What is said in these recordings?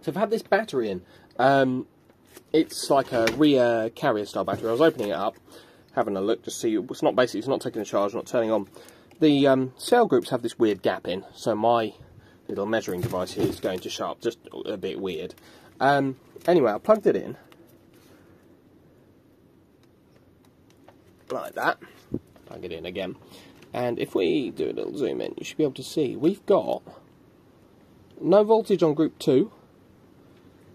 So I've had this battery in. It's like a rear carrier style battery. I was opening it up, having a look to see. It's not taking a charge, not turning on. The cell groups have this weird gap in, so my little measuring device here is going to show up just a bit weird. Anyway, I plugged it in like that. Plug it in again, and if we do a little zoom in, you should be able to see we've got no voltage on group 2,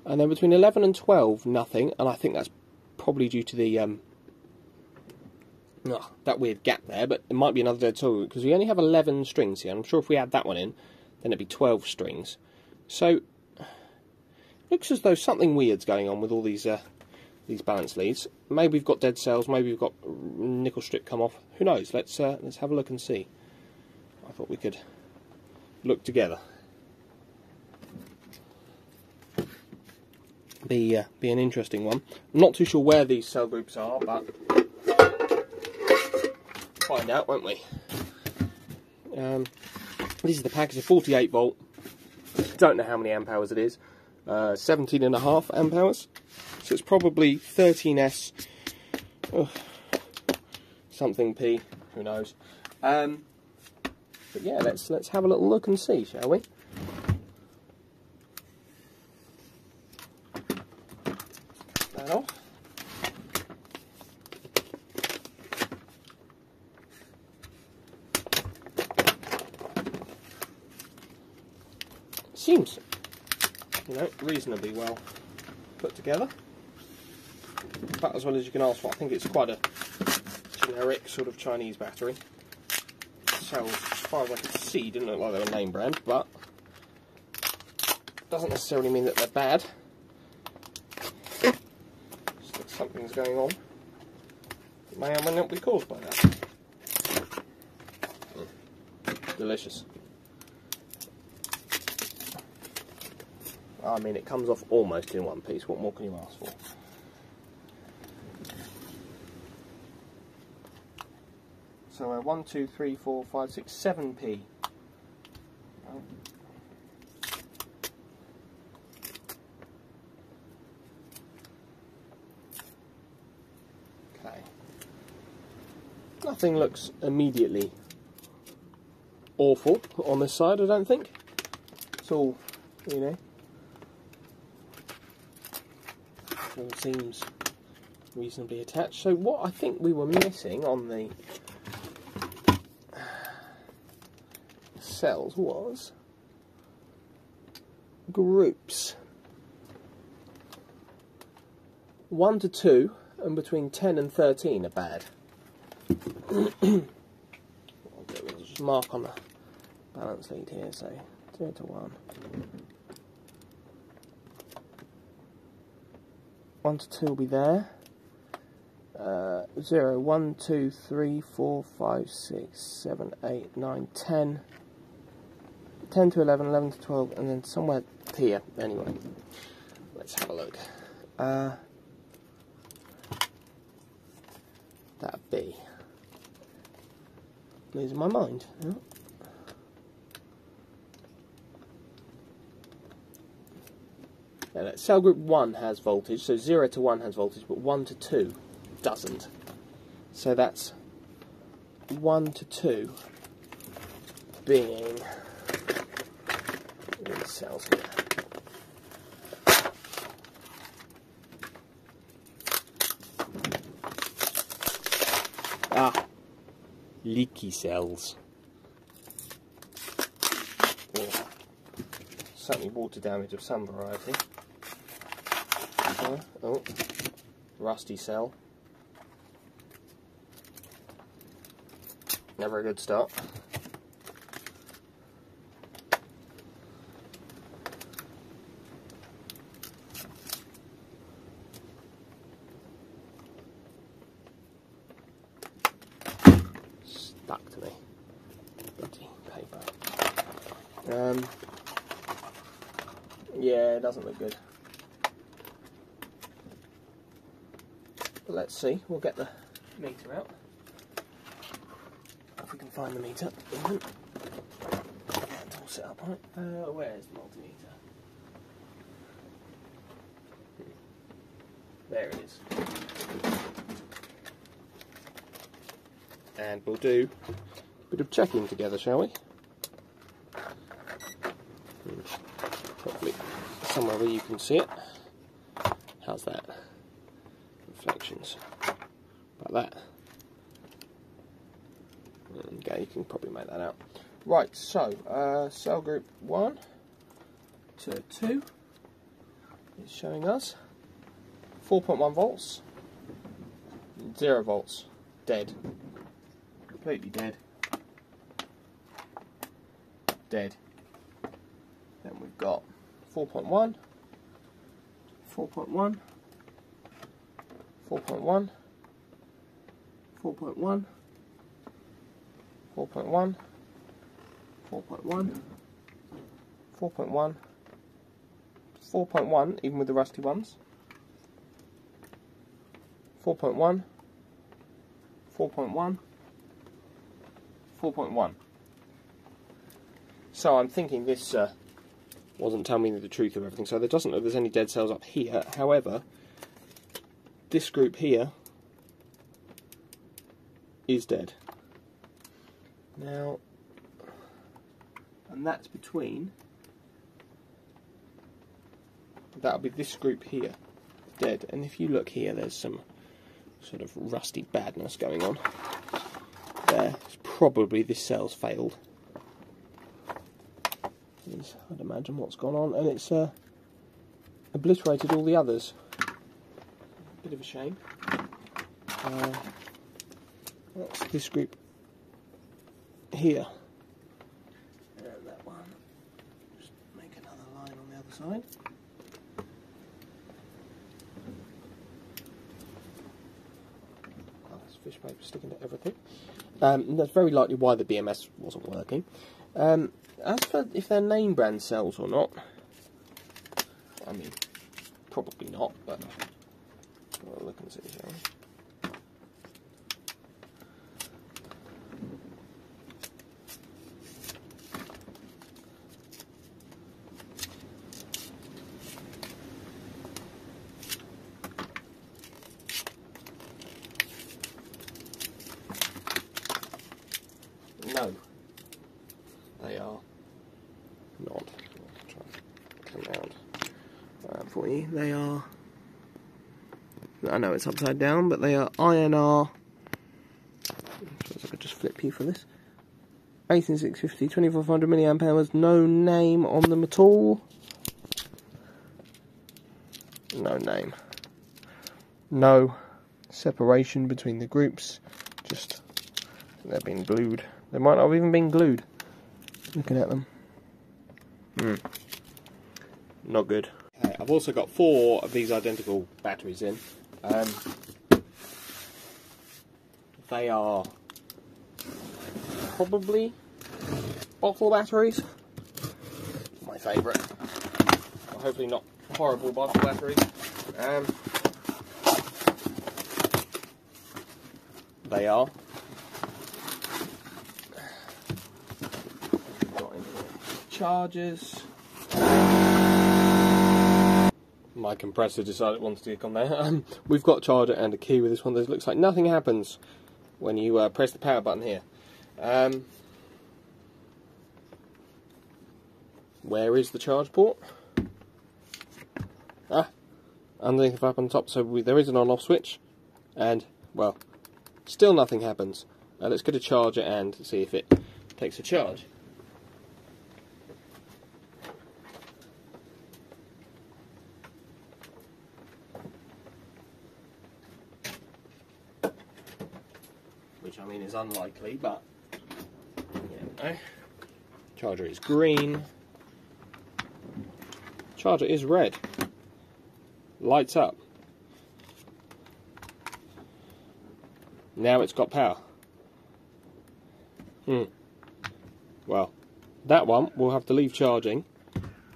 and then between 11 and 12 nothing, and I think that's probably due to the that weird gap there, but it might be another dead cell group because we only have 11 strings here. I'm sure if we add that one in, then it'd be 12 strings. So looks as though something weird's going on with all these balance leads. Maybe we've got dead cells, maybe we've got nickel strip come off. Who knows? Let's have a look and see. I thought we could look together. Be an interesting one. I'm not too sure where these cell groups are, but find out, won't we? This is the package of 48 volt. Don't know how many amp hours it is. 17.5 amp hours. So it's probably 13S something P. Who knows? But yeah, let's have a little look and see, shall we? That off. Seems, reasonably well put together. About as well as you can ask for. I think it's quite a generic sort of Chinese battery. Cells, as far as I could see, didn't look like they were name brand, but doesn't necessarily mean that they're bad. Just that something's going on. It may or may not be caused by that. Delicious. I mean, it comes off almost in one piece. What more can you ask for? So 1, 2, 3, 4, 5, 6, 7p. Okay. Nothing looks immediately awful on this side, I don't think. It's all, all seems reasonably attached. So what I think we were missing on the cells was groups 1 to 2 and between 10 and 13 are bad. What I'll do is just mark on the balance lead here, so 0 to 1. 1 to 2 will be there. 0, 1, 2, 3, 4, 5, 6, 7, 8, 9, 10. 10 to 11, 11 to 12, and then somewhere here. Anyway, let's have a look. That'd be. Losing my mind. Yeah. Now, cell group 1 has voltage, so 0 to 1 has voltage, but 1 to 2 doesn't. So that's 1 to 2 being these cells here. Ah, leaky cells. Or certainly water damage of some variety. Oh, rusty cell. Never a good start. Stuck to me. Bloody paper. Yeah, it doesn't look good. But let's see, we'll get the meter out. If we can find the meter. It's all set up, right? Where's the multimeter? There it is. And we'll do a bit of checking together, shall we? Probably somewhere where you can see it. How's that? Reflections. Like that. Okay, you can probably make that out. Right, so cell group 1 to 2 is showing us 4.1 volts, 0 volts, dead, completely dead, dead. Then we've got 4.1, 4.1, 4.1, 4.1, 4.1, 4.1, 4.1, 4.1, even with the rusty ones, 4.1, 4.1, 4.1. So I'm thinking this wasn't telling me the truth of everything, so there doesn't look there's any dead cells up here. However, this group here is dead. Now, and that's between, that'll be this group here, dead. And if you look here, there's some sort of rusty badness going on. There, it's probably this cell's failed. I'd imagine what's gone on, and it's obliterated all the others. Bit of a shame. That's this group here. And that one. Just make another line on the other side. Oh, there's fish paper sticking to everything. And that's very likely why the BMS wasn't working. As for if they're name brand cells or not, I mean, probably not, but we'll look and see, shall we? No, they are not. I'll try and come out for you. They are, I know it's upside down, but they are INR. I suppose I could just flip you for this. 18650, 2400 milliamp hours. No name on them at all. No name. No separation between the groups. Just they're being glued. They might not have even been glued. Looking at them. Not good. Okay, I've also got 4 of these identical batteries in. They are probably bottle batteries. My favourite. Well, hopefully not horrible bottle batteries. They are. Chargers. My compressor decided it wanted to stick on there. We've got a charger and a key with this one. There looks like nothing happens when you press the power button here. Where is the charge port? Underneath the flap on top. So there is an on-off switch, and well, still nothing happens. Let's get a charger and see if it takes a charge. Which I mean is unlikely, but yeah, charger is green. Charger is red. Lights up. Now it's got power. Well, that one we'll have to leave charging.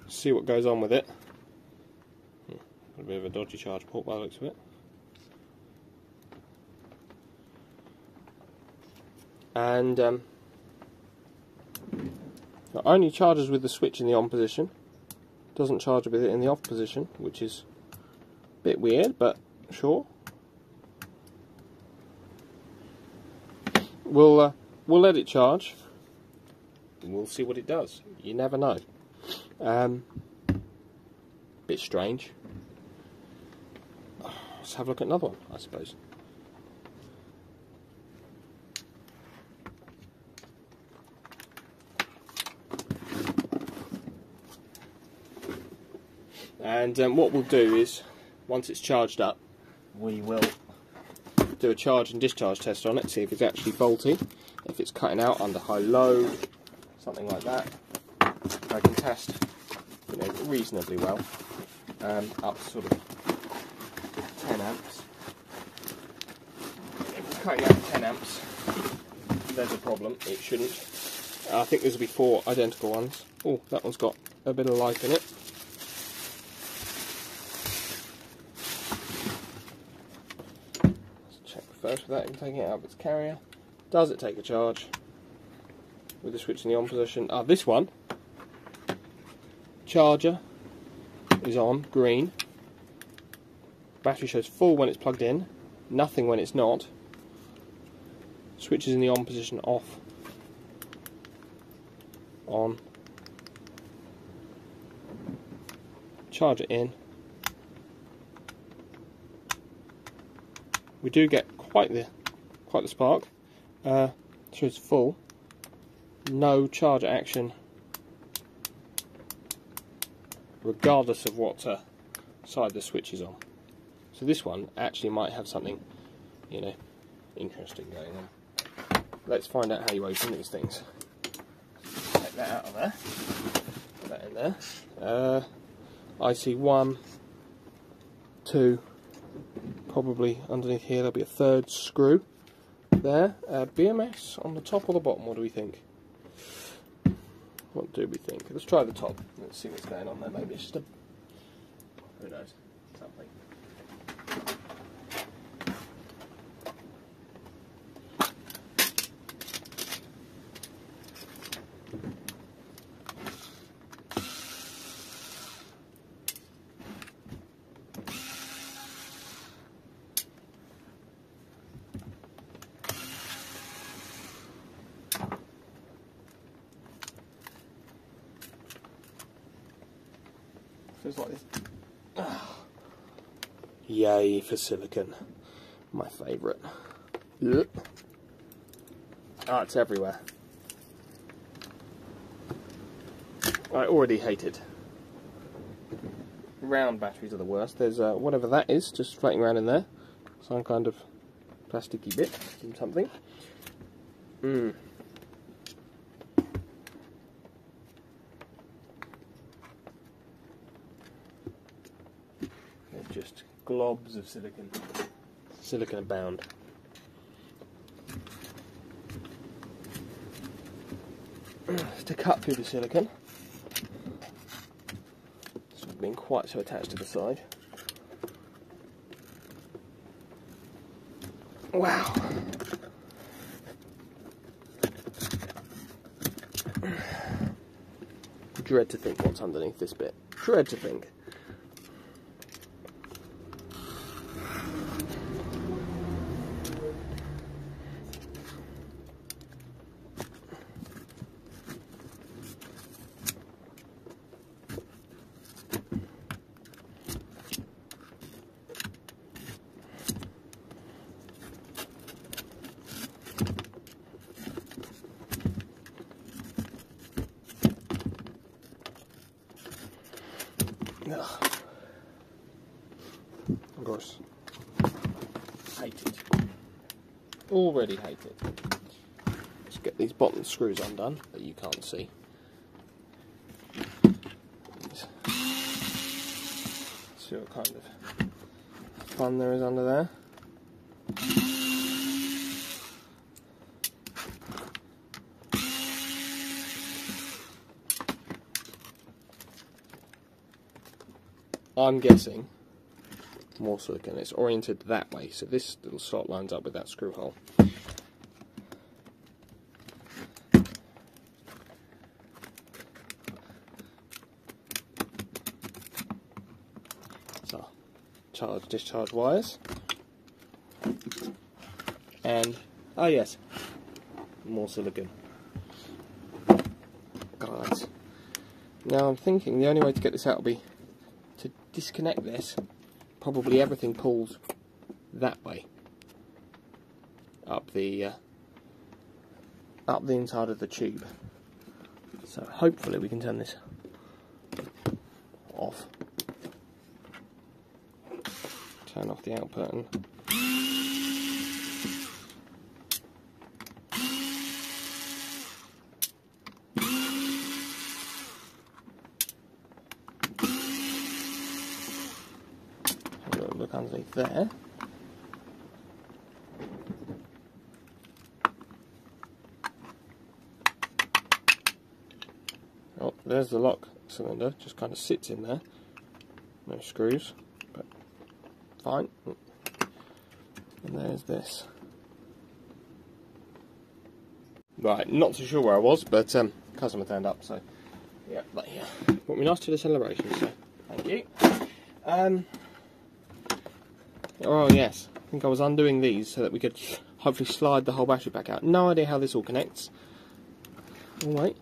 See what goes on with it. A bit of a dodgy charge port by the looks of it. And it only charges with the switch in the on position, doesn't charge with it in the off position, which is a bit weird, but Sure. We'll let it charge. And we'll see what it does. You never know. Bit strange. Let's have a look at another one, I suppose. And what we'll do is, once it's charged up, we will do a charge and discharge test on it, see if it's actually faulty, if it's cutting out under high load, something like that. I can test, you know, reasonably well, up to sort of 10 amps. If it's cutting out 10 amps, there's a problem. It shouldn't. I think there's will be 4 identical ones. Oh, that one's got a bit of life in it. First, without even taking it out of its carrier. Does it take a charge with the switch in the on position? This one, charger is on, green. Battery shows full when it's plugged in, nothing when it's not. Switch is in the on position, off, on. Charger in. We do get quite the spark. Shows full. No charger action, regardless of what side the switch is on. So this one actually might have something, you know, interesting going on. Let's find out how you open these things. Take that out of there. Put that in there. I see 1, 2. Probably underneath here there'll be a 3rd screw there. BMS on the top or the bottom, what do we think? What do we think? Let's try the top. Let's see what's going on there. Maybe it's just a... who knows? Something. Feels like this. Yay for silicon. My favourite. It's everywhere. I already hate it. Round batteries are the worst. There's whatever that is, just floating around in there. Some kind of plasticky bit from something. Just globs of silicon. Silicon abound. To cut through the silicon, it's not been quite so attached to the side. Wow. Dread to think what's underneath this bit. Dread to think. Of course, hate it. Already hate it. Let's get these bottom screws undone that you can't see. See what kind of fun there is under there. I'm guessing more silicon. It's oriented that way, so this little slot lines up with that screw hole. So, charge discharge wires. And, oh yes, more silicone. Guys. Now I'm thinking the only way to get this out will be to disconnect this. Probably everything pulls that way. Up the inside of the tube. So hopefully we can turn this off. Turn off the output and look underneath there. Oh, there's the lock cylinder, just kind of sits in there. No screws, but fine. And there's this. Right, not too sure where I was, but customer turned up, so yeah, but yeah, brought me nice to the celebration, so thank you. Oh yes, I think I was undoing these so that we could hopefully slide the whole battery pack out. No idea how this all connects. Oh wait,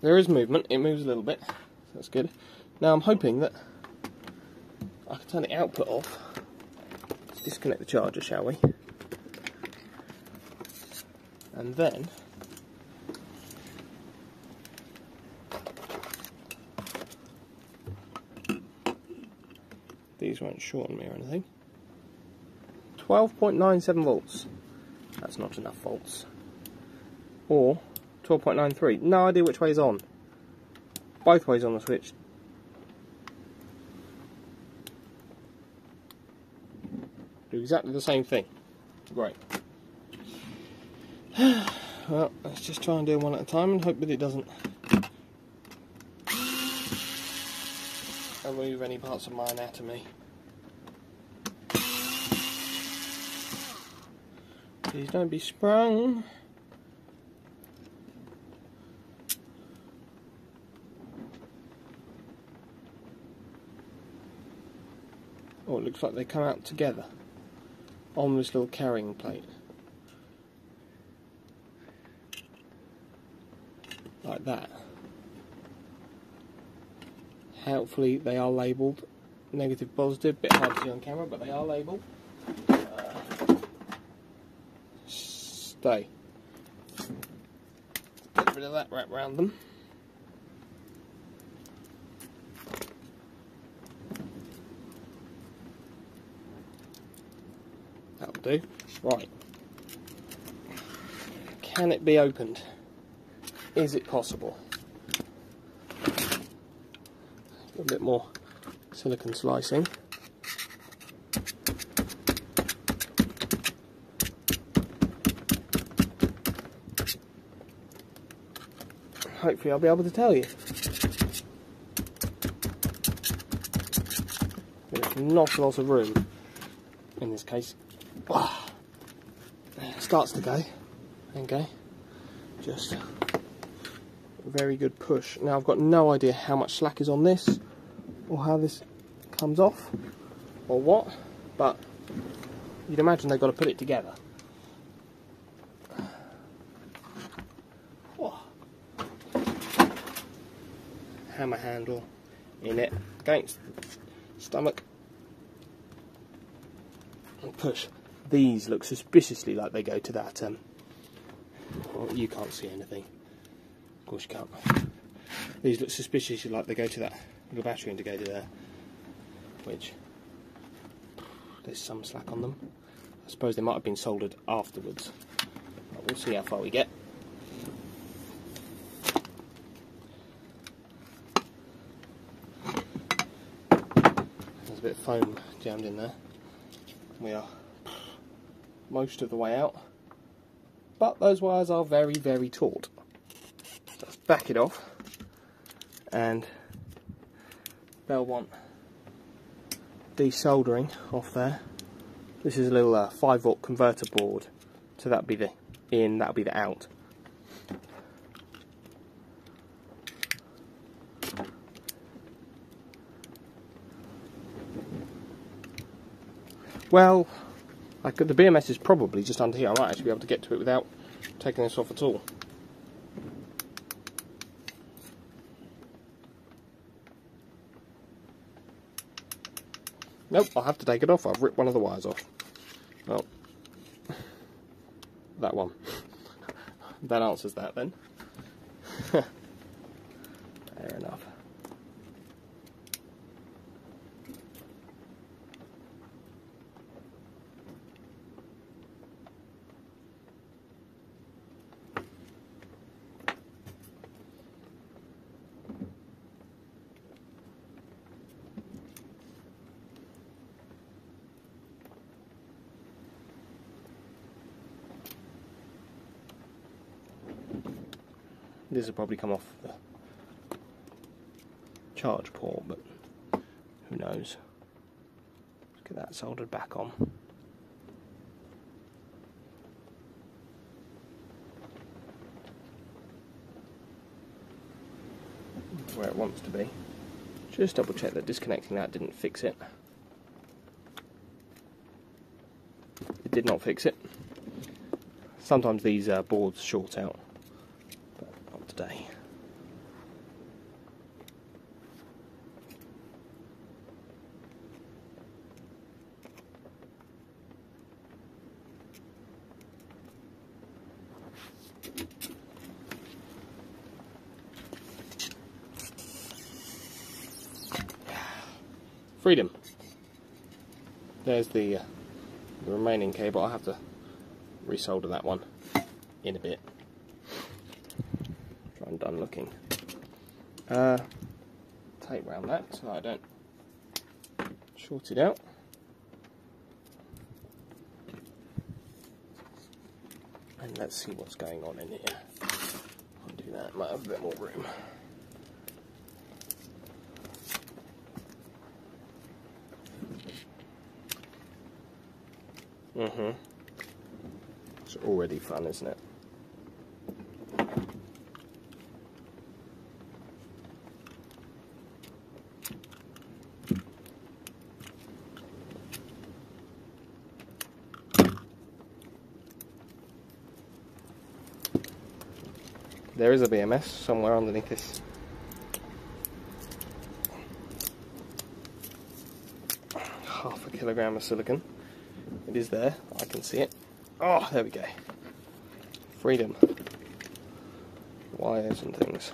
there is movement, it moves a little bit, so that's good. Now I'm hoping that I can turn the output off. Let's disconnect the charger, shall we? And then these won't short on me or anything. 12.97 volts. That's not enough volts. Or 12.93. No idea which way is on. Both ways on the switch. Do exactly the same thing. Great. Well, let's just try and do one at a time and hope that it doesn't remove any parts of my anatomy. Please don't be sprung. Oh, it looks like they come out together on this little carrying plate. Like that. Hopefully they are labelled negative, positive. Bit hard to see on camera, but they are labelled. Stay. Get rid of that wrap around them. That'll do. Right. Can it be opened? Is it possible? A bit more silicone slicing. Hopefully I'll be able to tell you. There's not a lot of room in this case. Starts to go. Okay. Just a very good push. Now I've got no idea how much slack is on this or how this comes off or what, but you'd imagine they've got to put it together. Hammer handle in it against the stomach and push. These look suspiciously like they go to that well, you can't see anything, of course you can't. These look suspiciously like they go to that little battery indicator there, which there's some slack on them. I suppose they might have been soldered afterwards, but we'll see how far we get. There's a bit of foam jammed in there. We are most of the way out, but those wires are very, very taut. So let's back it off, and they'll want desoldering off there. This is a little 5-volt converter board, so that'll be the in, that'll be the out. Well, the BMS is probably just under here. I might actually be able to get to it without taking this off at all. Nope, I'll have to take it off. I've ripped one of the wires off. Well, that one. That answers that then. Fair enough. This will probably come off the charge port, but who knows. Let's get that soldered back on. Where it wants to be. Just double check that disconnecting that didn't fix it. It did not fix it. Sometimes these boards short out. Today. Freedom. There's the remaining cable. I'll have to resolder that one in a bit. I'm done looking. Tape round that so I don't short it out. And let's see what's going on in here. I'll do that, might have a bit more room. It's already fun, isn't it? There is a BMS somewhere underneath this. Half a kilogram of silicon. It is there, I can see it. Oh, there we go. Freedom. Wires and things.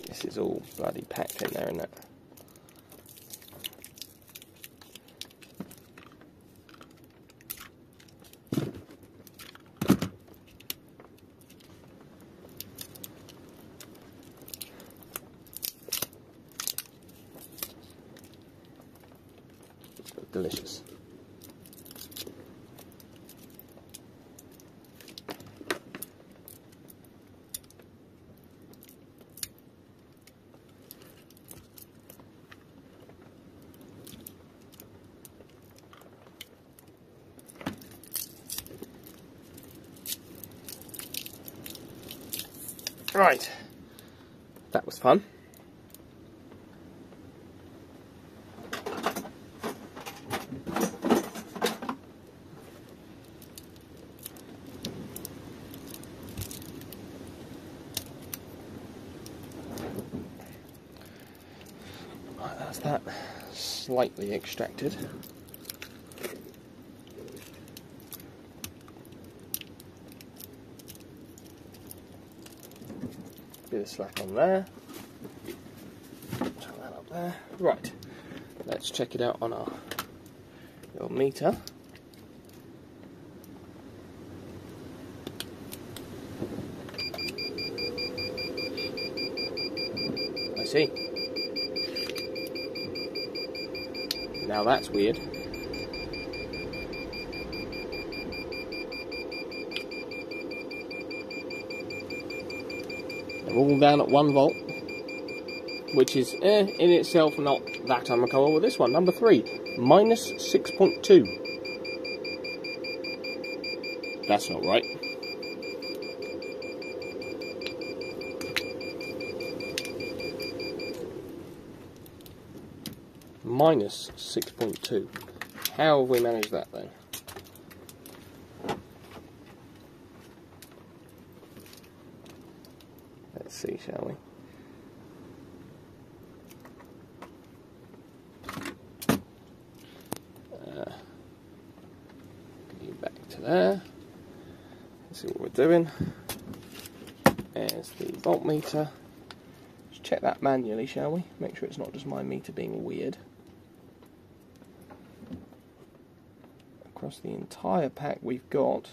This is all bloody packed in there, isn't it? Delicious. Right, that was fun. Right, that's that slightly extracted. Bit of slack on there. Chuck that up there. Right, let's check it out on our little meter. I see. Now that's weird. They're all down at 1 volt, which is in itself not that unrecoverable. With this one, number 3, minus 6.2. That's not right. Minus 6.2. How have we managed that then? Let's see, shall we? Get back to there. Let's see what we're doing. There's the voltmeter. Let's check that manually, shall we? Make sure it's not just my meter being weird. Across the entire pack we've got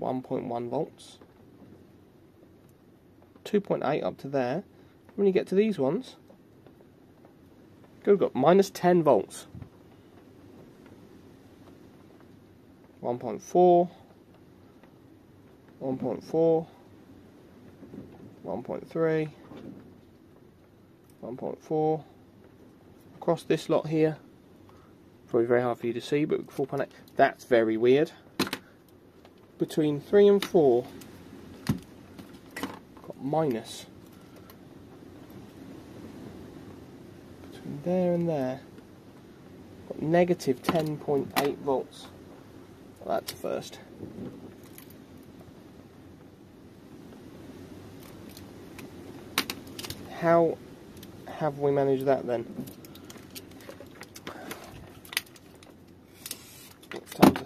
1.1 volts, 2.8 up to there. When you get to these ones, we've got minus 10 volts, 1.4, 1.4, 1.3, 1.4. Across this lot here, probably very hard for you to see, but 4.8. That's very weird. Between 3 and 4, got minus. Between there and there, got negative 10.8 volts. Well, that's the first. How have we managed that then? Time to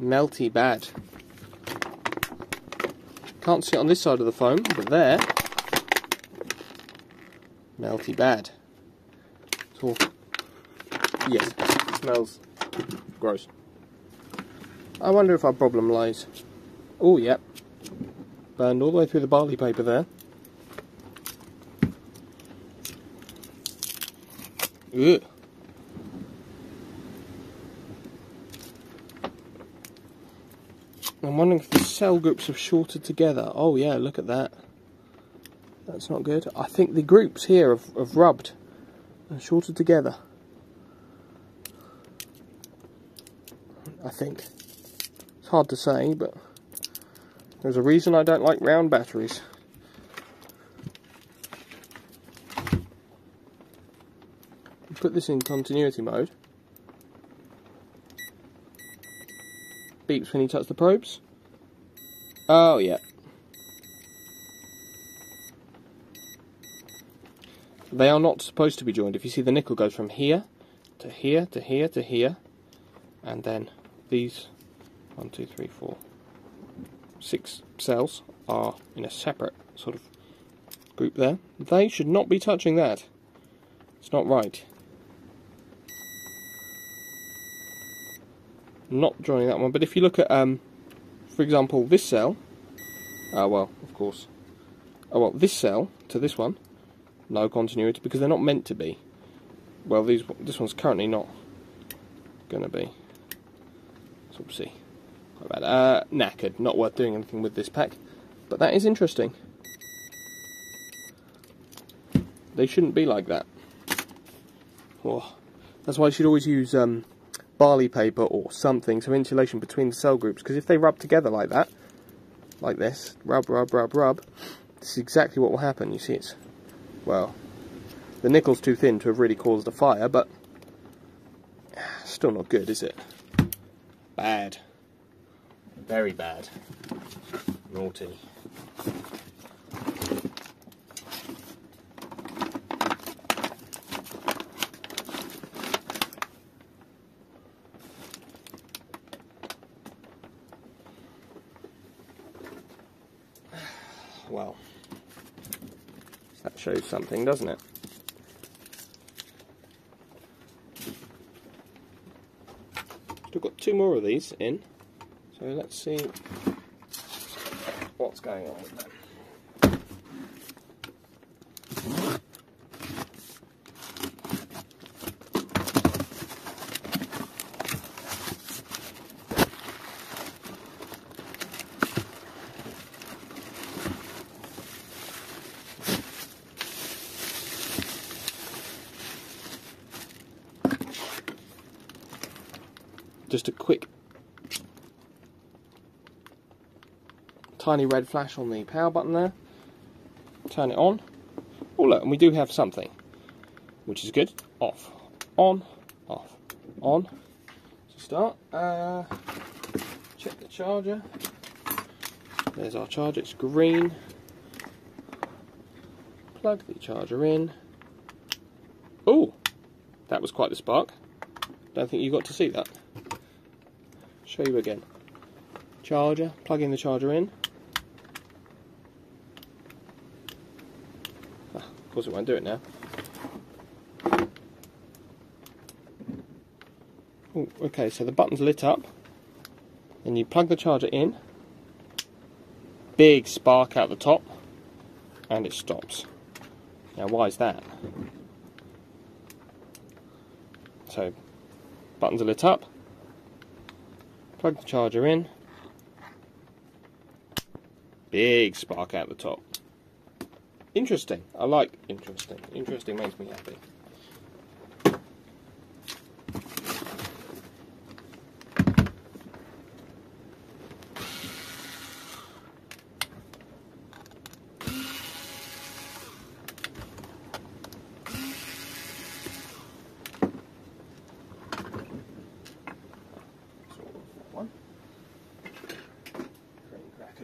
melty bad. Can't see it on this side of the phone, but there, melty bad. It's all, yes, it smells gross. I wonder if our problem lies. Oh, yep. Burned all the way through the barley paper there. Ugh. I'm wondering if the cell groups have shorted together. Oh yeah, look at that. That's not good. I think the groups here have rubbed and shorted together. I think. It's hard to say, but there's a reason I don't like round batteries. Put this in continuity mode. Beeps when you touch the probes. Oh yeah. They are not supposed to be joined. If you see, the nickel goes from here to here to here to here, and then these 1, 2, 3, 4, 6 cells are in a separate sort of group there. They should not be touching that. It's not right. Not joining that one, but if you look at, for example, this cell, well, of course, this cell to this one, no continuity because they're not meant to be. Well, this one's currently not going to be. So we'll see. Quite bad. Knackered. Not worth doing anything with this pack, but that is interesting. They shouldn't be like that. Oh, that's why you should always use barley paper or something, some insulation between the cell groups, because if they rub together like that, like this, rub, rub, rub, rub, this is exactly what will happen. You see, it's, well, the nickel's too thin to have really caused a fire, but still not good, is it? Bad. Very bad. Naughty. Well, that shows something, doesn't it? 2 more of these in, so let's see what's going on with them. Just a quick tiny red flash on the power button there. Turn it on. Oh look, and we do have something, which is good. Off, on, off, on. So start. Check the charger. There's our charger, it's green. Plug the charger in. Oh, that was quite the spark. Don't think you got to see that. Show you again. Charger, plug in the charger in. Of course it won't do it now. Ooh, okay, so the button's lit up. Then you plug the charger in. Big spark out the top. And it stops. Now why is that? So, buttons are lit up. Plug the charger in. Big spark out the top. Interesting. I like interesting. Interesting makes me happy.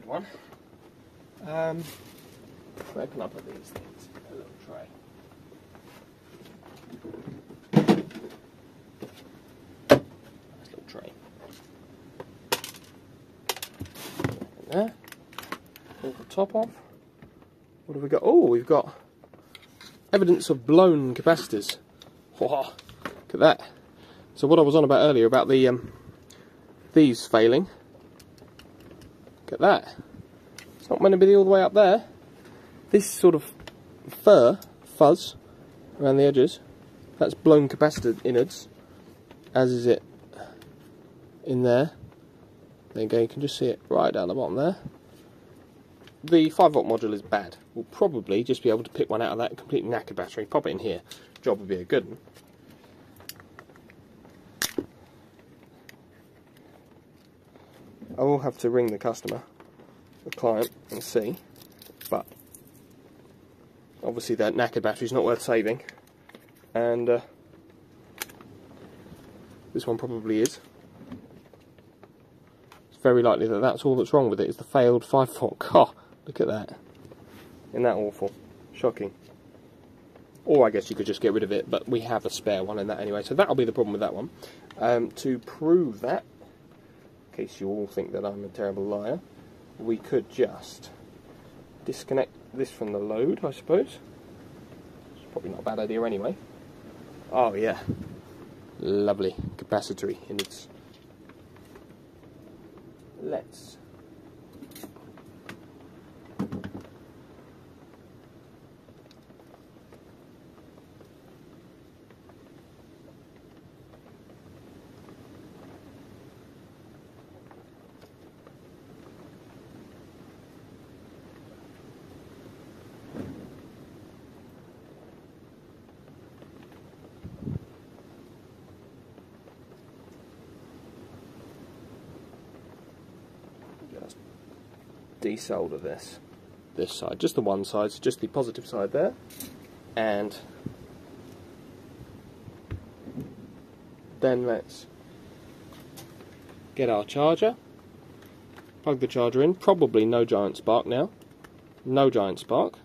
One. Open up these things. A little tray. Nice little tray. There. Pull the top off. What have we got? Oh, we've got evidence of blown capacitors. Wow, look at that. So what I was on about earlier about the these failing. Look at that. It's not meant to be all the way up there. This sort of fuzz around the edges, that's blown capacitor innards, as is it in there. There you go, you can just see it right down the bottom there. The 5-volt module is bad. We'll probably just be able to pick one out of that completely knackered battery, pop it in here. Job would be a good one. I will have to ring the customer, the client, and see, but obviously that knackered battery is not worth saving, and this one probably is. It's very likely that that's all that's wrong with it, is the failed 5-volt. God, look at that. Isn't that awful? Shocking. Or I guess you could just get rid of it, but we have a spare one in that anyway, so that'll be the problem with that one. To prove that, in case you all think that I'm a terrible liar, we could just disconnect this from the load, I suppose. It's probably not a bad idea anyway. Oh yeah, lovely capacitor innards. Let's desolder this side, just the one side, so just the positive side there, and then let's get our charger, plug the charger in. Probably no giant spark now, no giant spark,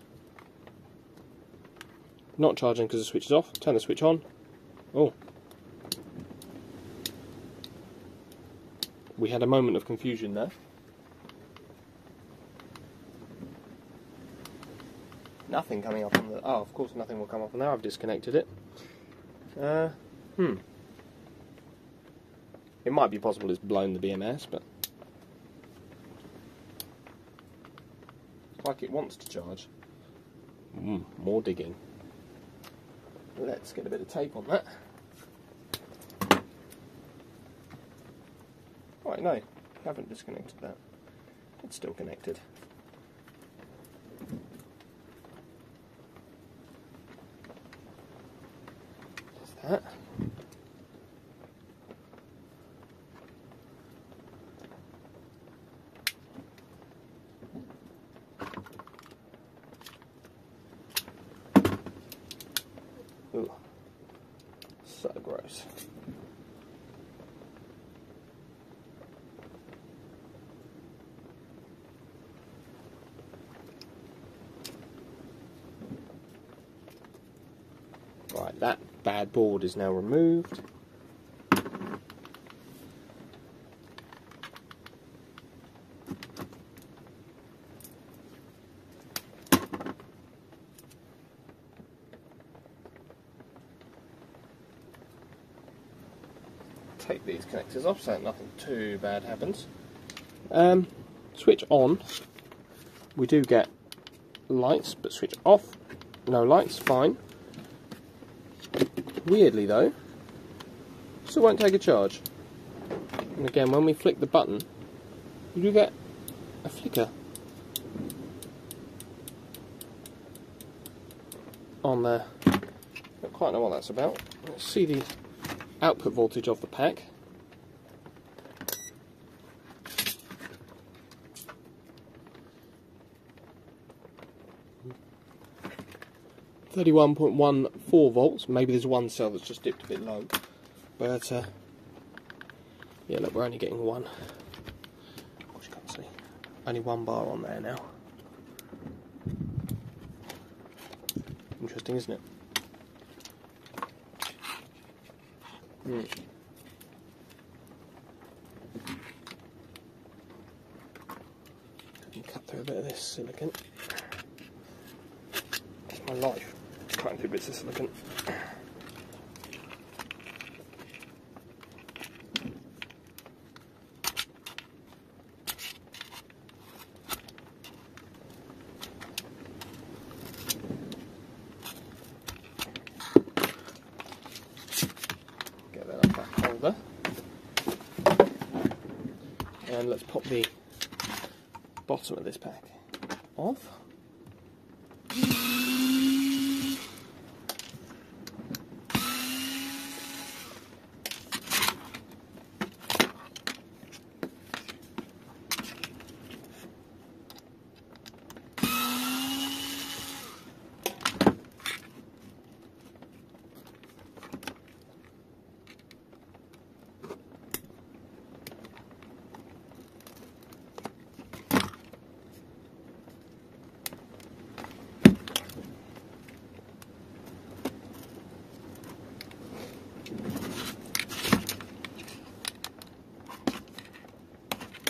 not charging because the switch is off. Turn the switch on. Oh, we had a moment of confusion there. Nothing coming up on the... Oh, of course nothing will come up on there. I've disconnected it. It might be possible it's blown the BMS, but like it wants to charge. More digging. Let's get a bit of tape on that. Right, no, haven't disconnected that. It's still connected. There's that. Ooh, so gross. Right, that bad board is now removed. Take these connectors off so nothing too bad happens. Switch on. We do get lights, but switch off. No lights, fine. Weirdly though, still won't take a charge. And again, when we flick the button, you do get a flicker on there. Don't quite know what that's about. Let's see the output voltage of the pack. .14 volts. Maybe there's one cell that's just dipped a bit low, but yeah, look, we're only getting one. Of course, you can't see. Only one bar on there now. Interesting, isn't it? Cut through a bit of this silicon. It's my life. Cutting through bits of silicon. Get that up that holder. And let's pop the bottom of this pack off.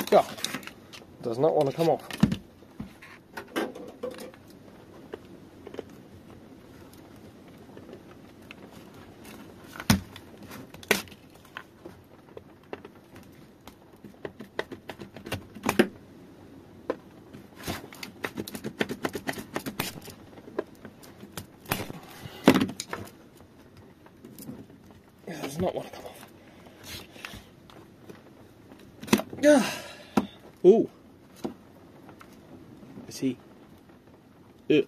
Oh, does not want to come off. It does not want to come off. Yeah. Ooh. I see. That's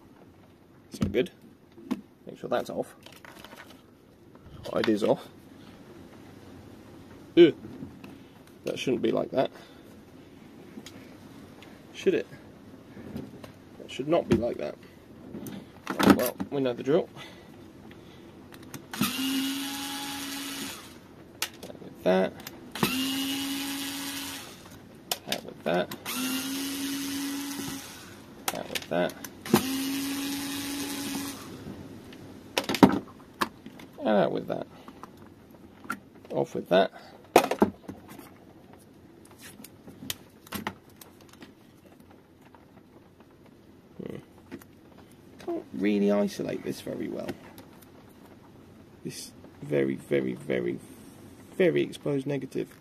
not good. Make sure that's off. Oh, it is off. That shouldn't be like that. Should it? That should not be like that. Right, well, we know the drill. With that. Out with that. Out with that. And out with that. Off with that. Can't really isolate this very well. This very, very, very, very exposed negative.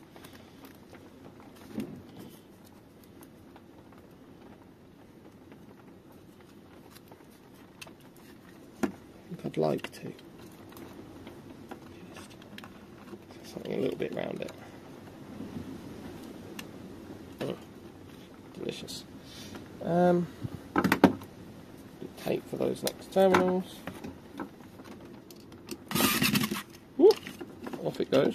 like to. Just something a little bit round it. Delicious. Tape for those next terminals. Woo, off it goes.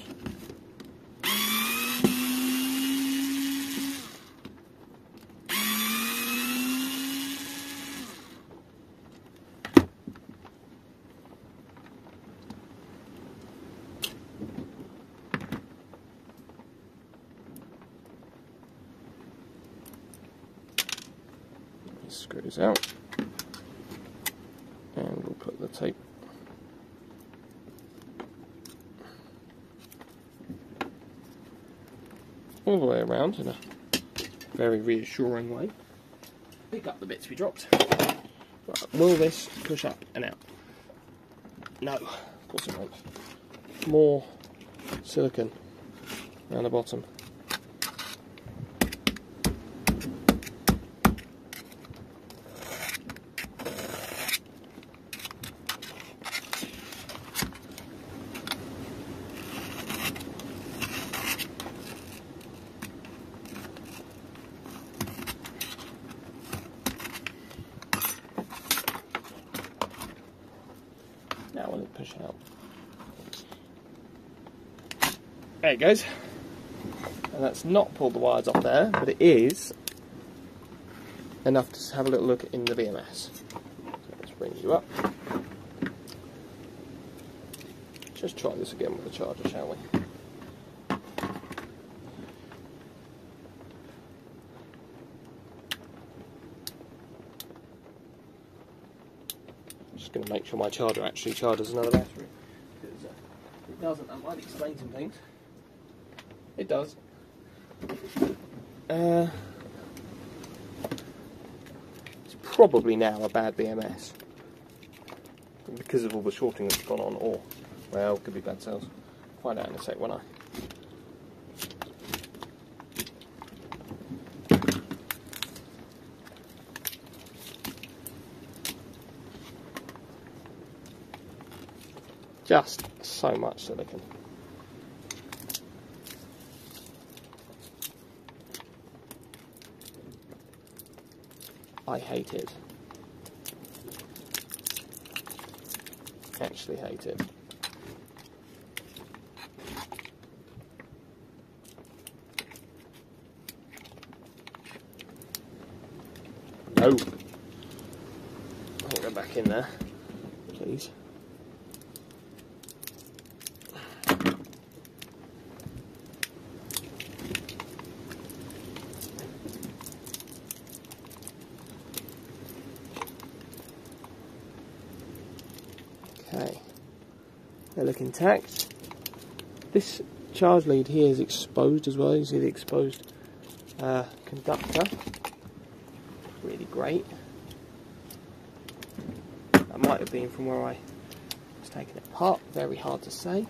Screws out, and we'll put the tape all the way around in a very reassuring way. Pick up the bits we dropped. Right, will this push up and out? No, of course it won't. More silicone around the bottom. Now will it push out? There it goes. And that's not pulled the wires off there, but it is enough to have a little look in the BMS. So let's bring you up. Just try this again with the charger, shall we? Just going to make sure my charger actually charges another battery. Because if it doesn't, that might explain some things. It does. It's probably now a bad BMS. Because of all the shorting that's gone on, or, well, could be bad cells. Find out in a sec, won't I? Just so much silicone. I hate it. Actually hate it. No. I'll go back in there, please. Okay, they look intact. This charge lead here is exposed as well. You see the exposed conductor. Really great. That might have been from where I was taking it apart. Very hard to say.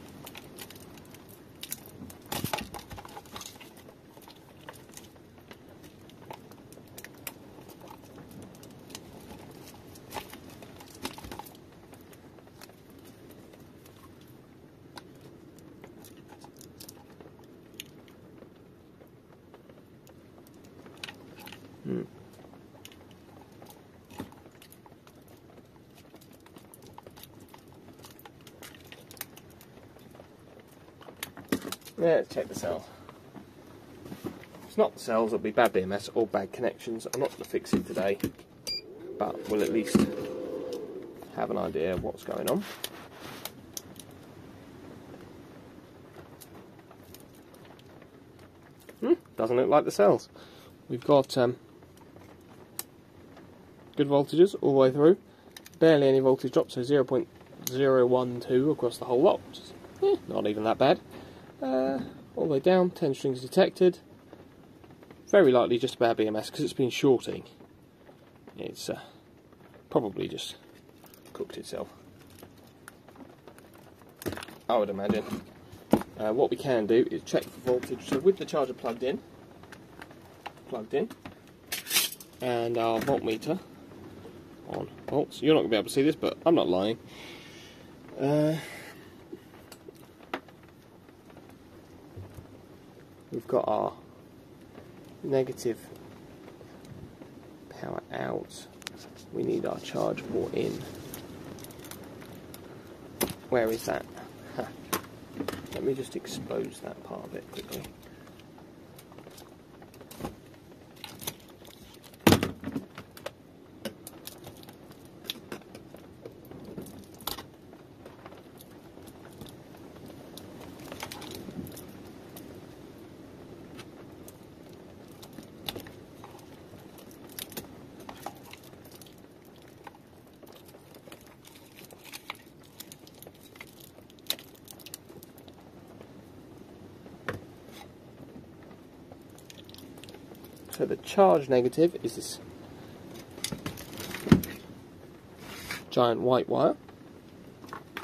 Let's check the cell. If it's not the cells, it'll be bad BMS or bad connections. I'm not going to fix it today, but we'll at least have an idea of what's going on. Doesn't look like the cells. We've got good voltages all the way through. Barely any voltage drop, so 0.012 across the whole lot, which is not even that bad. All the way down, 10 strings detected. Very likely just a bad BMS because it's been shorting. It's probably just cooked itself, I would imagine. What we can do is check for voltage. So with the charger plugged in, and our voltmeter on volts. You're not going to be able to see this, but I'm not lying. We've got our negative power out. We need our charge port in. Where is that? Huh. Let me just expose that part of it quickly. So the charge negative is this giant white wire,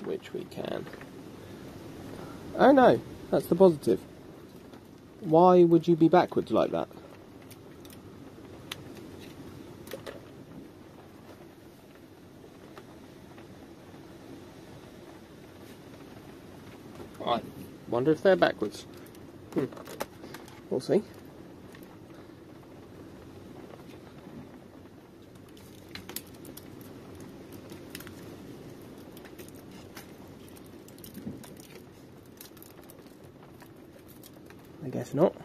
which we can... Oh no, that's the positive. Why would you be backwards like that? I wonder if they're backwards. We'll see. I guess not.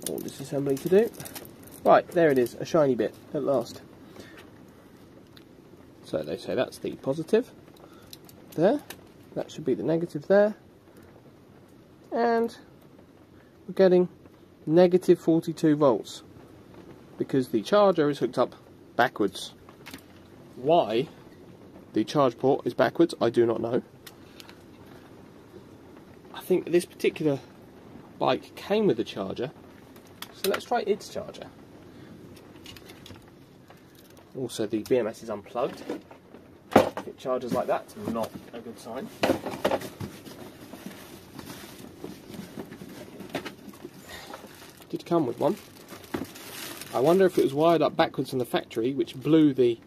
All disassembly to do. Right, there it is, a shiny bit at last. So they say that's the positive there, that should be the negative there, and we're getting negative 42 volts. Because the charger is hooked up backwards. Why the charge port is backwards, I do not know. I think this particular bike came with a charger, so let's try its charger. Also, the BMS is unplugged. If it charges like that, it's not a good sign. Did come with one. I wonder if it was wired up backwards from the factory, which blew the...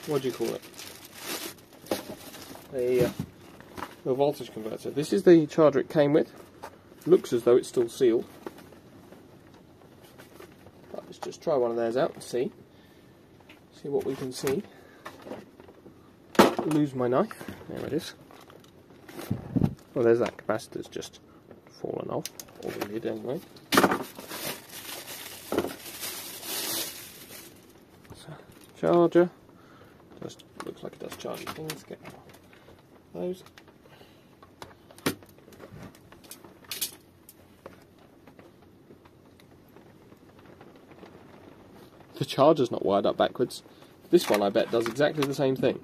what do you call it? The voltage converter. This is the charger it came with. Looks as though it's still sealed. But let's just try one of theirs out and see. See what we can see. Lose my knife. There it is. Well, there's that capacitor's just fallen off. Or the lid anyway. So, charger. Just looks like it does charging things. Get those. The charger's not wired up backwards. This one, I bet, does exactly the same thing.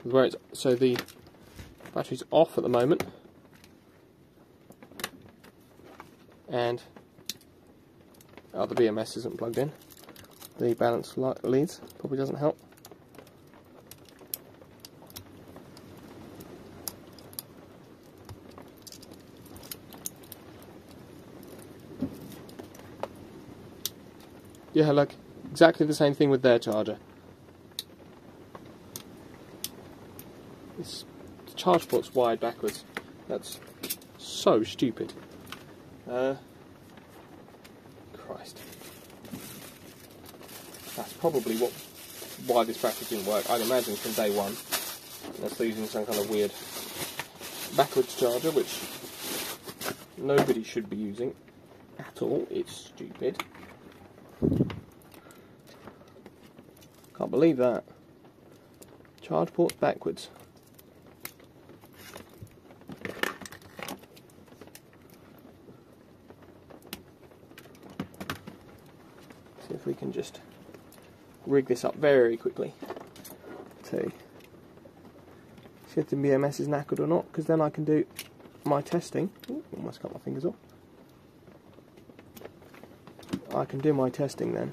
Where it's, so the battery's off at the moment. And the BMS isn't plugged in. The balance leads probably doesn't help. Yeah, look, exactly the same thing with their charger. This charge port's wired backwards. That's so stupid. Christ. That's probably why this battery didn't work. I'd imagine from day one. Unless they're using some kind of weird backwards charger, which nobody should be using at all. It's stupid. Can't believe that. Charge port's backwards. See if we can just rig this up very quickly to see if the BMS is knackered or not, because then I can do my testing. Ooh, almost cut my fingers off. I can do my testing then.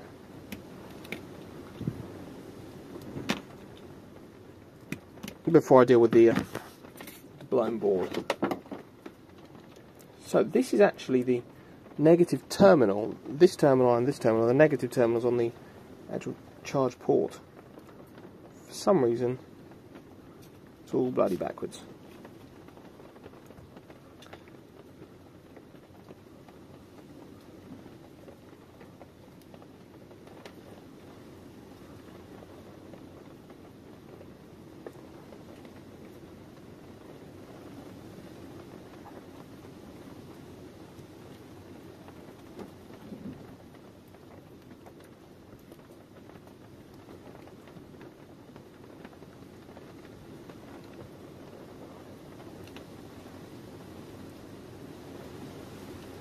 Before I deal with the blown board. So this is actually the negative terminal, this terminal and this terminal, the negative terminals on the actual charge port. For some reason, it's all bloody backwards.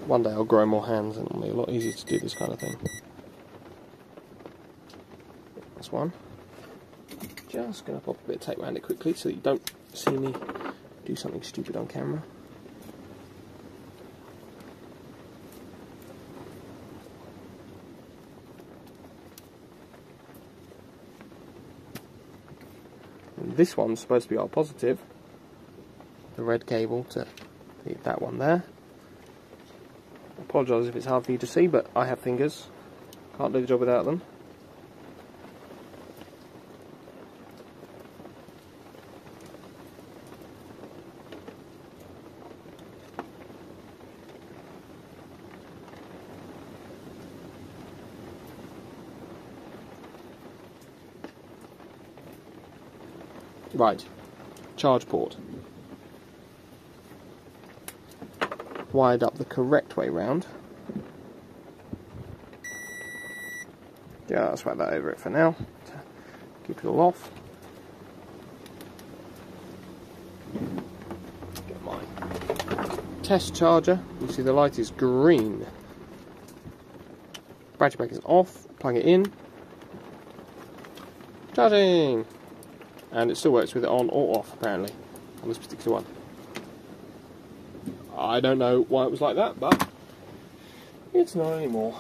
One day I'll grow more hands and it'll be a lot easier to do this kind of thing. That's one. Just going to pop a bit of tape around it quickly so that you don't see me do something stupid on camera. And this one's supposed to be our positive. The red cable to that one there. I apologise if it's hard for you to see, but I have fingers. Can't do the job without them. Right, charge port. Wired up the correct way round. Just whack that over it for now, to keep it all off. Get my test charger. You see the light is green. Battery pack is off, plug it in. Charging! And it still works with it on or off, apparently, on this particular one. I don't know why it was like that, but it's not anymore.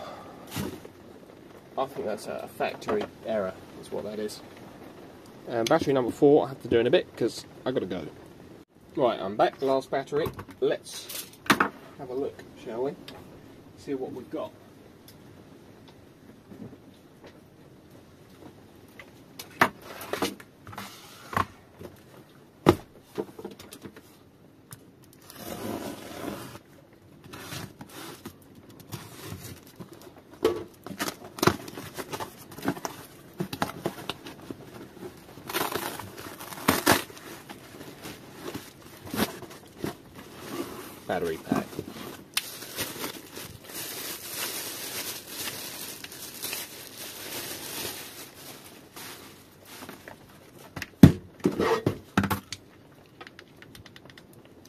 I think that's a factory error, is what that is. Battery number 4 I have to do in a bit, because I got to go. Right, I'm back, last battery. Let's have a look, shall we? See what we've got. Battery pack.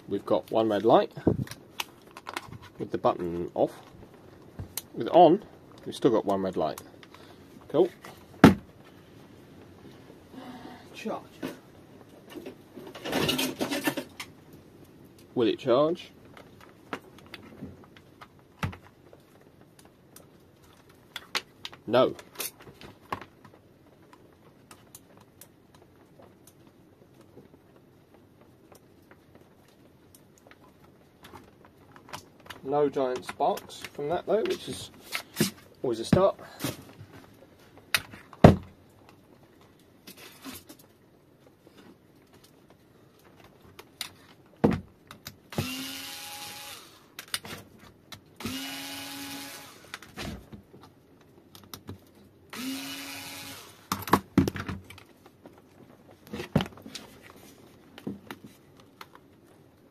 We've got one red light with the button off. With it on, we've still got one red light. Cool. Charge. Will it charge? No. No giant sparks from that though, which is always a start.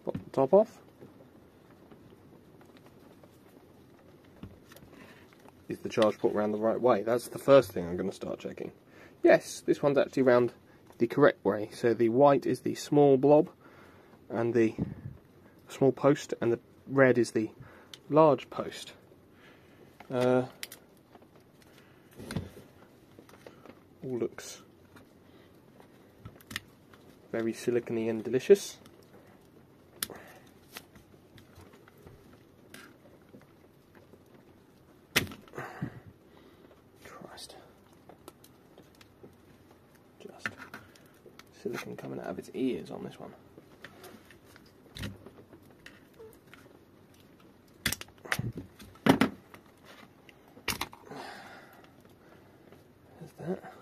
Pop the top off. Is the charge port round the right way? That's the first thing I'm going to start checking. Yes, this one's actually round the correct way. So the white is the small blob and the small post, and the red is the large post. All looks very silicone-y and delicious. Just silicone coming out of its ears on this one. that.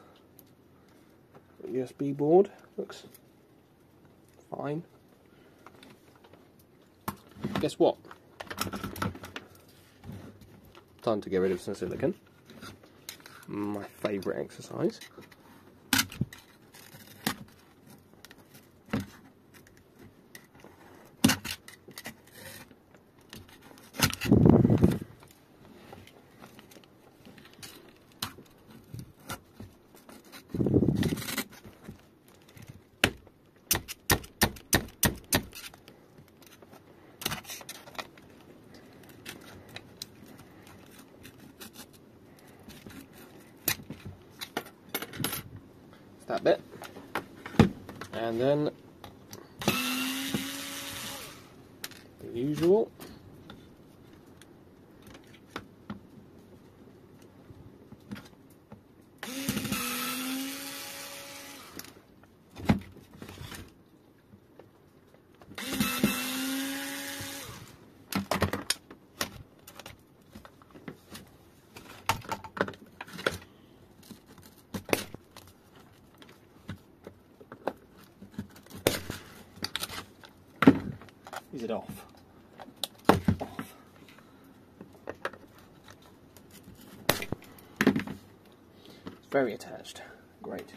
USB board looks fine. Guess what? Time to get rid of some silicone. My favourite exercise. That bit, and then the usual. Is it off? Off. It's very attached. Great.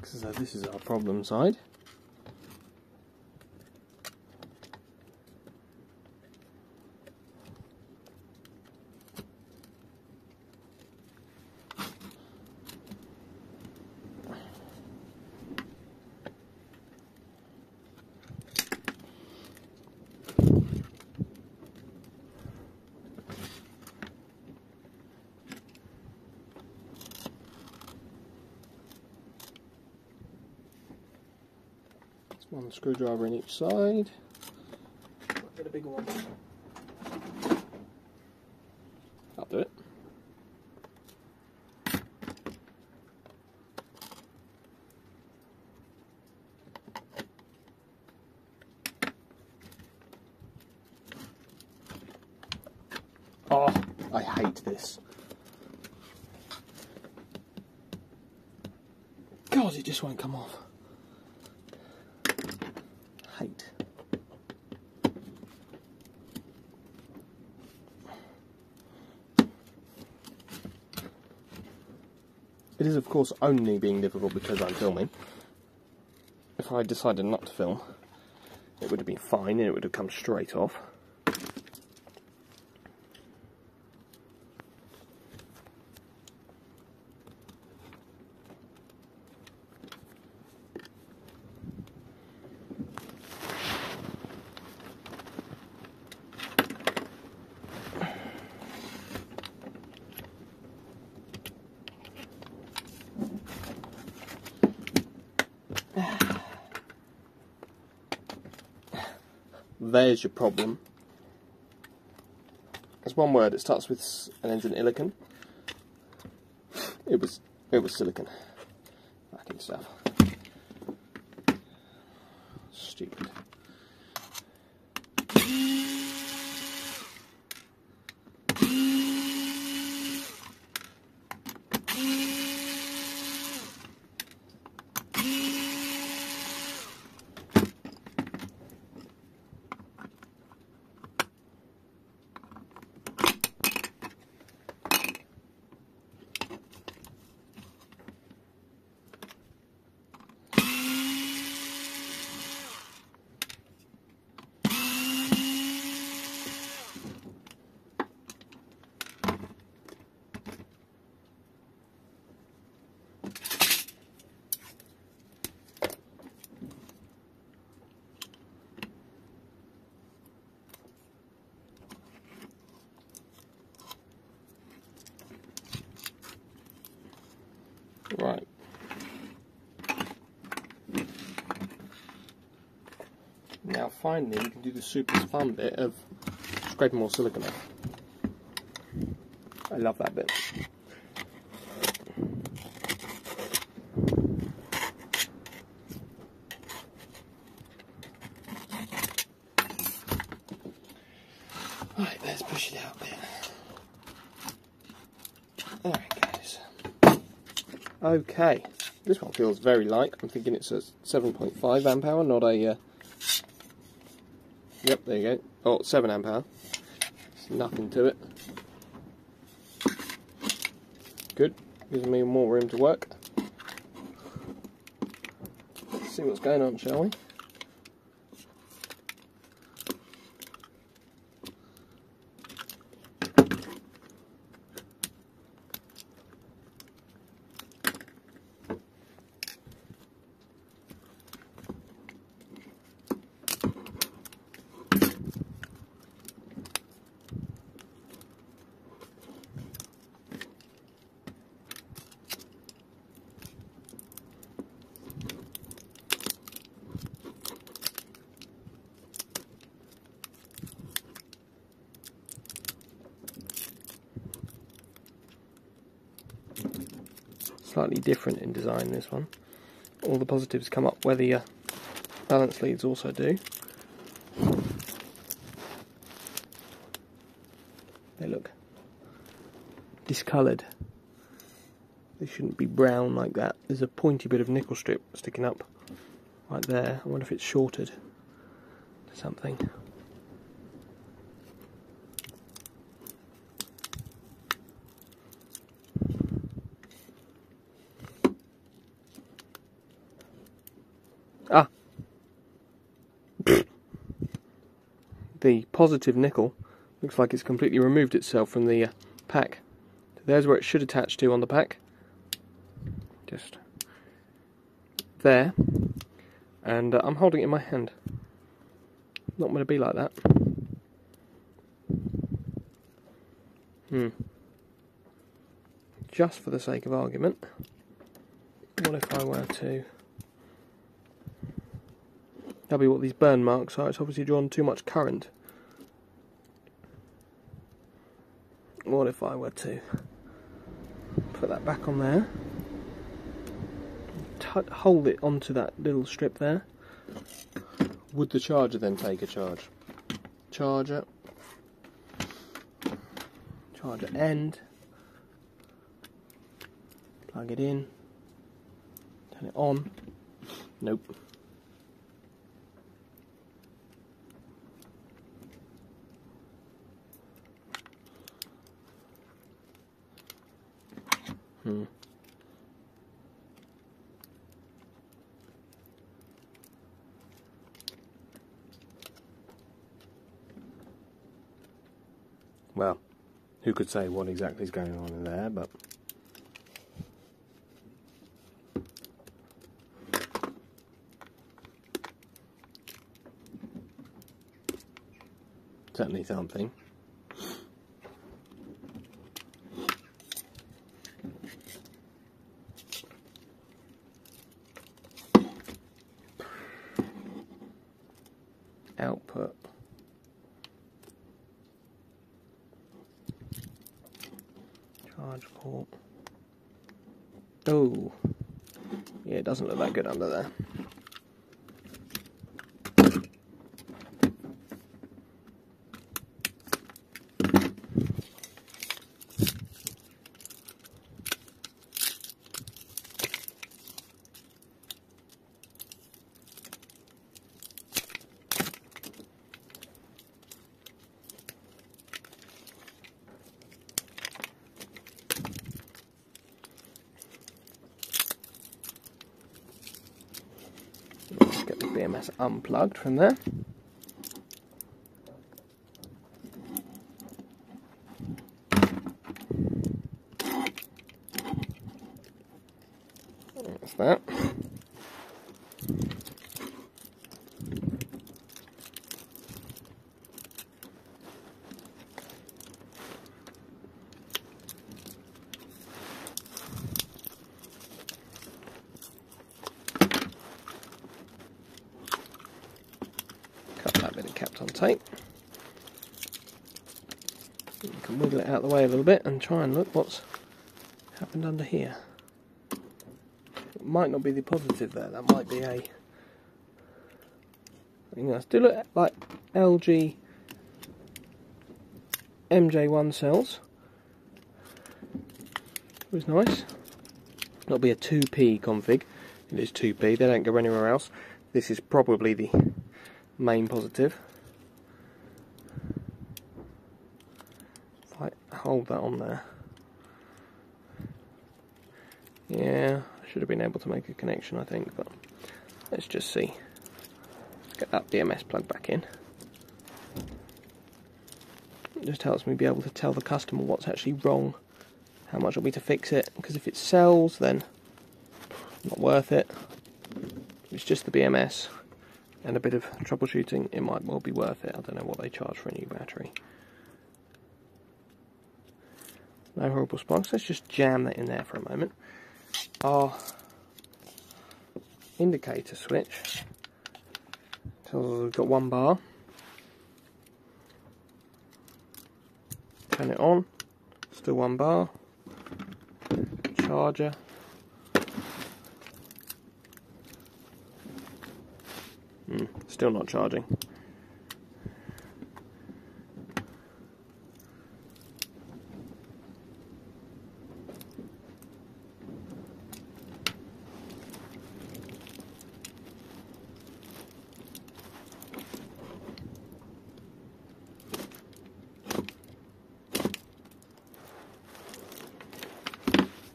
So this is our problem side. One screwdriver in each side. Get a bigger one. I'll do it. Oh, I hate this. God, it just won't come off. Hate. It is, of course, only being difficult because I'm filming. If I decided not to film, it would have been fine and it would have come straight off. There's your problem. There's one word. It starts with and ends in illican. It was silicon. Fucking stuff. Stupid. Right. Now finally we can do the super fun bit of scraping more silicone off. I love that bit. Right, let's push it out a bit. There it goes. Okay, this one feels very light. I'm thinking it's a 7.5 amp hour, not a... Yep, there you go. Oh, 7 amp hour. There's nothing to it. Good, gives me more room to work. Let's see what's going on, shall we? Slightly different in design, this one. All the positives come up where the balance leads also do. They look discoloured. They shouldn't be brown like that. There's a pointy bit of nickel strip sticking up right there. I wonder if it's shorted to something. Ah! The positive nickel looks like it's completely removed itself from the pack. So there's where it should attach to on the pack. Just there. And I'm holding it in my hand. Not going to be like that. Just for the sake of argument, what if I were to... That'll be what these burn marks are. It's obviously drawn too much current. What if I were to put that back on there, hold it onto that little strip there? Would the charger then take a charge? Charger end, plug it in, turn it on. Nope. Well, who could say what exactly is going on in there, but... certainly something. Output. Charge port. Oh, yeah, it doesn't look that good under there. Let's get the BMS unplugged from there. That's that. tape. You can wiggle it out of the way a little bit and try and look what's happened under here. It might not be the positive there, that might be a... do look like LG MJ1 cells. It was nice. That'll be a 2P config. It is 2P, they don't go anywhere else. This is probably the main positive. If I hold that on there. Yeah, I should have been able to make a connection, I think, but let's just see. Get that BMS plug back in. It just helps me be able to tell the customer what's actually wrong, how much it'll be to fix it, because if it sells, then not worth it. If it's just the BMS and a bit of troubleshooting, it might well be worth it. I don't know what they charge for a new battery. No horrible sparks. Let's just jam that in there for a moment. Our indicator switch tells us we've got 1 bar. Turn it on, still 1 bar. Charger. Still not charging.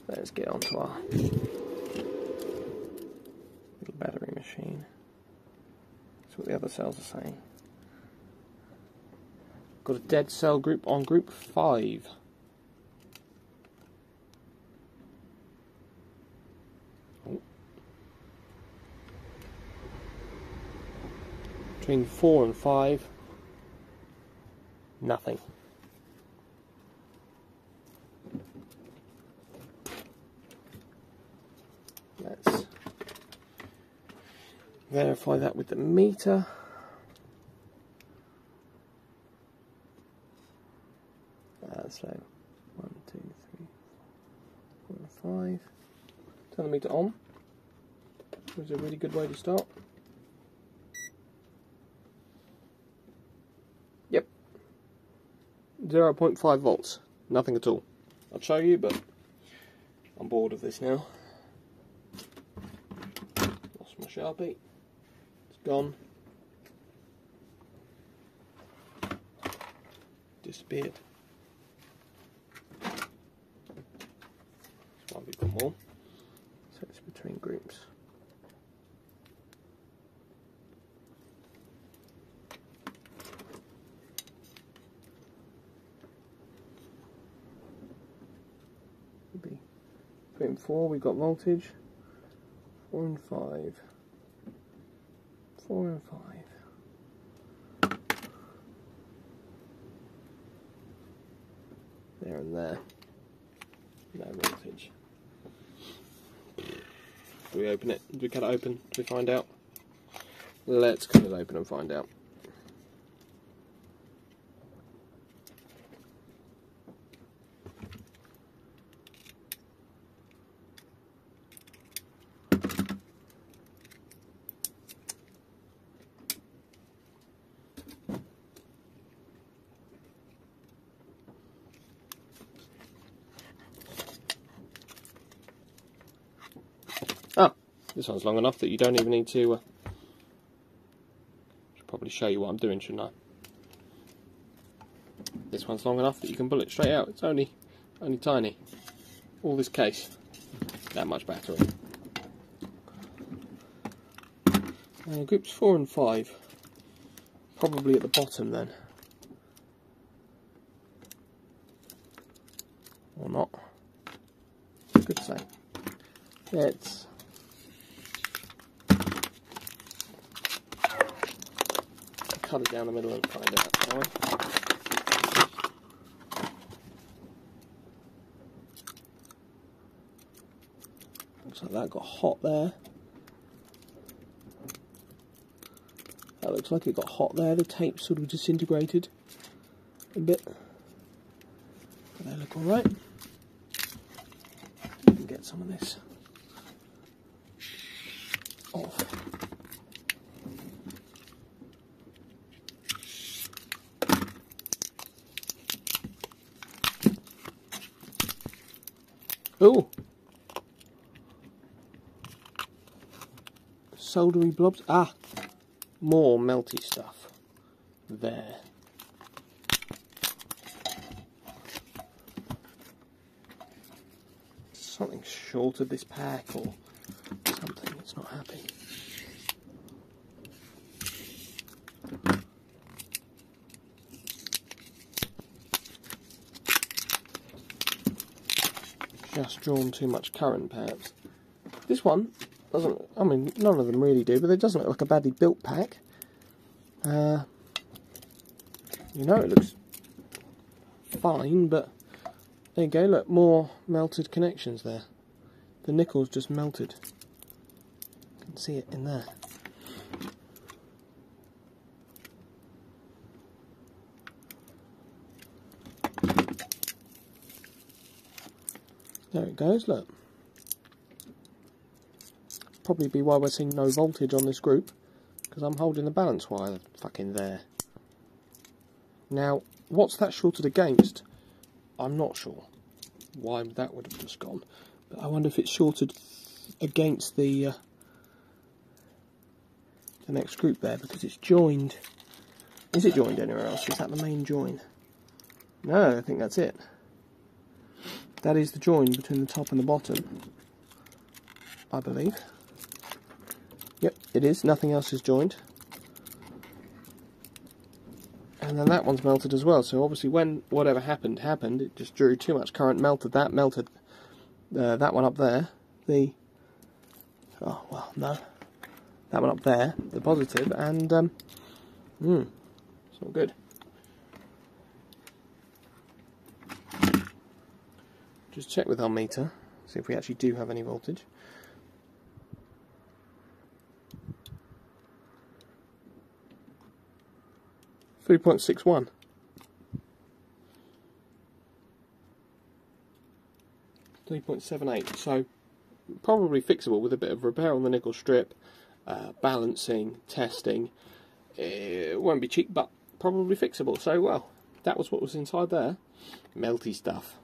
Let's get onto our little battery machine. That's what the other cells are saying. Got a dead cell group on group 5. Oh. Between 4 and 5, nothing. Let's verify that with the meter. So 1, 2, 3, 4, 5. Turn the meter on. Which is a really good way to start. Yep. 0.5 volts. Nothing at all. I'll show you, but I'm bored of this now. Lost my Sharpie. It's gone. Disappeared. That's why we've got more. So it's between groups. Be between 4 we've got voltage, 4 and 5, 4 and 5, there and there, no voltage. Do we open it? Do we cut it open? Do we find out? Let's cut it open and find out. Ah, this one's long enough that you don't even need to. Should probably show you what I'm doing, shouldn't I? This one's long enough that you can pull it straight out. It's only tiny. All this case, that much battery. Groups 4 and 5, probably at the bottom then, or not. Good to say. Let's cut it down the middle and find out, shall we? Looks like that got hot there. That looks like it got hot there. The tape sort of disintegrated a bit. But they look alright. You can get some of this off. Oh! Soldery blobs. Ah! More melty stuff. There. Something short of this pack or something. It's not happy. Just drawn too much current, perhaps. This one doesn't. I mean, none of them really do, but it doesn't look like a badly built pack. You know, it looks fine, but there you go. Look, more melted connections there. The nickel's just melted. You can see it in there. There it goes, look. Probably be why we're seeing no voltage on this group, because I'm holding the balance wire fucking there. Now, what's that shorted against? I'm not sure why that would have just gone, but I wonder if it's shorted against the next group there, because it's joined. Is it joined anywhere else? Is that the main join? No, I think that's it. That is the join between the top and the bottom, I believe. Yep, it is. Nothing else is joined. And then that one's melted as well. So obviously when whatever happened, it just drew too much current, melted that one up there. Oh, well, no. That one up there, the positive, and, it's not good. Just check with our meter, see if we actually do have any voltage. .61. .78. So probably fixable with a bit of repair on the nickel strip, balancing, testing. It won't be cheap, but probably fixable. So well, that was what was inside there. Melty stuff.